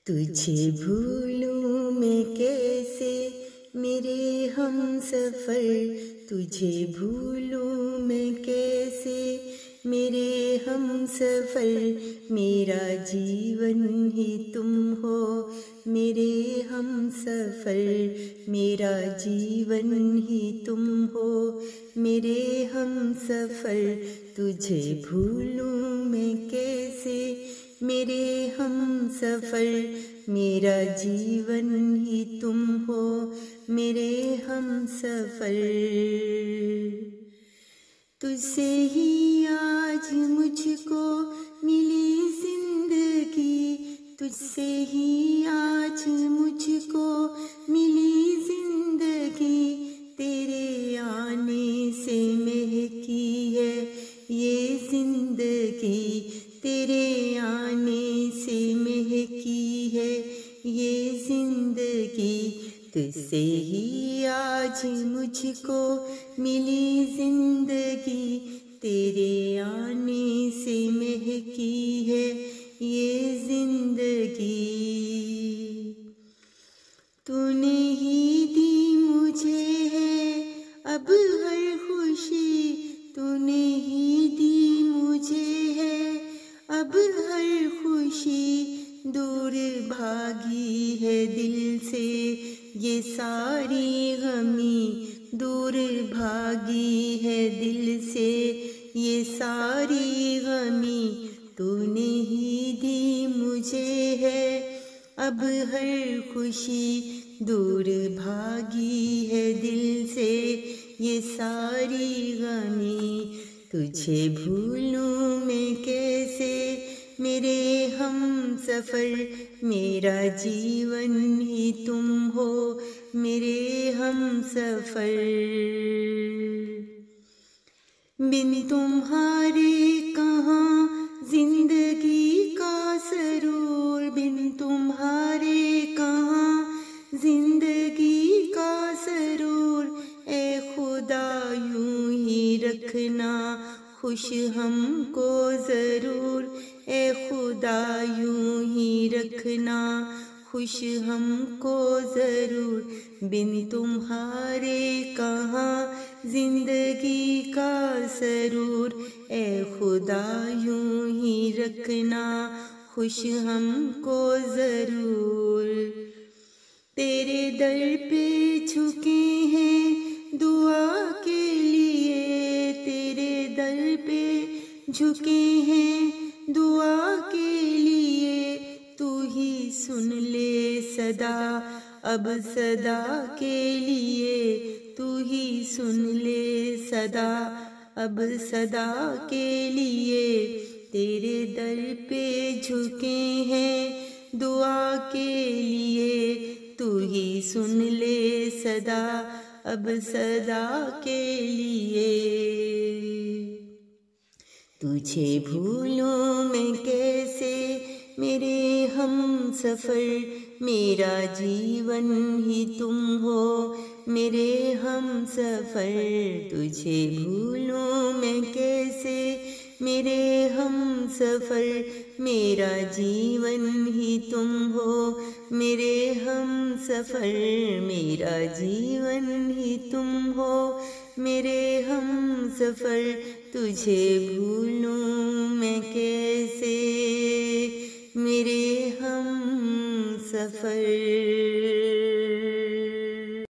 تجھے بھولوں میں کیسے میرے ہم سفر، تجھے بھولوں میں کیسے میرے ہم سفر، میرا جیون ہی تم ہو میرے ہم سفر، میرا جیون ہی تم ہو میرے ہم سفر، تجھے بھولوں میں کیسے میرے ہم سفر، میرا جیون ہی تم ہو میرے ہم سفر۔ تجھ سے ہی آج مجھ کو ملی زندگی، تجھ سے ہی آج مجھ کو ملی زندگی، تیرے آنے سے مہکی ہے یہ زندگی، تیرے آنے سے مہکی ہے یہ زندگی، تجھ سے ہی آج مجھ کو ملی زندگی، تیرے آنے سے مہکی ہے یہ زندگی۔ تو نے ہی دی مجھے ہے اب ہر خوشی، تو نے ہی دی مجھے ہے اب ہر خوشی، دور بھاگی ہے دل سے یہ ساری غمی، دور بھاگی ہے دل سے یہ ساری غمی، تو نے ہی دی مجھے ہے اب ہر خوشی، دور بھاگی ہے دل سے یہ ساری غمی، تجھے بھولوں میں کیسے میرے ہم سفر، میرا جیون ہی تم ہو میرے ہم سفر۔ بن تمہارے کہاں زندگی کا سرور، بن تمہارے کہاں زندگی کا سرور، اے خدا یوں ہی رکھنا خوش ہم کو ضرور، اے خدا یوں ہی رکھنا خوش ہم کو ضرور، بن تمہارے کہاں زندگی کا سرور، اے خدا یوں ہی رکھنا خوش ہم کو ضرور۔ تیرے در پہ جھکے ہیں دعا کے لیے، تیرے در پہ جھکے ہیں دعا کے لیے، تو ہی سن لے صدا اب صدا کے لیے، تو ہی سن لے صدا اب صدا کے لیے، تیرے در پہ جھکے ہیں دعا کے لیے، تو ہی سن لے صدا اب صدا کے لیے۔ تجھے بھولوں میں کیسے میرے ہم سفر، میرا جیون ہی تم ہو میرے ہم سفر، تجھے بھولوں میں کیسے میرے ہم سفر، میرا جیون ہی تم ہو میرے ہم سفر، میرا جیون ہی تم ہو میرے ہم سفر، تجھے بھولوں میں کیسے میرے ہم سفر۔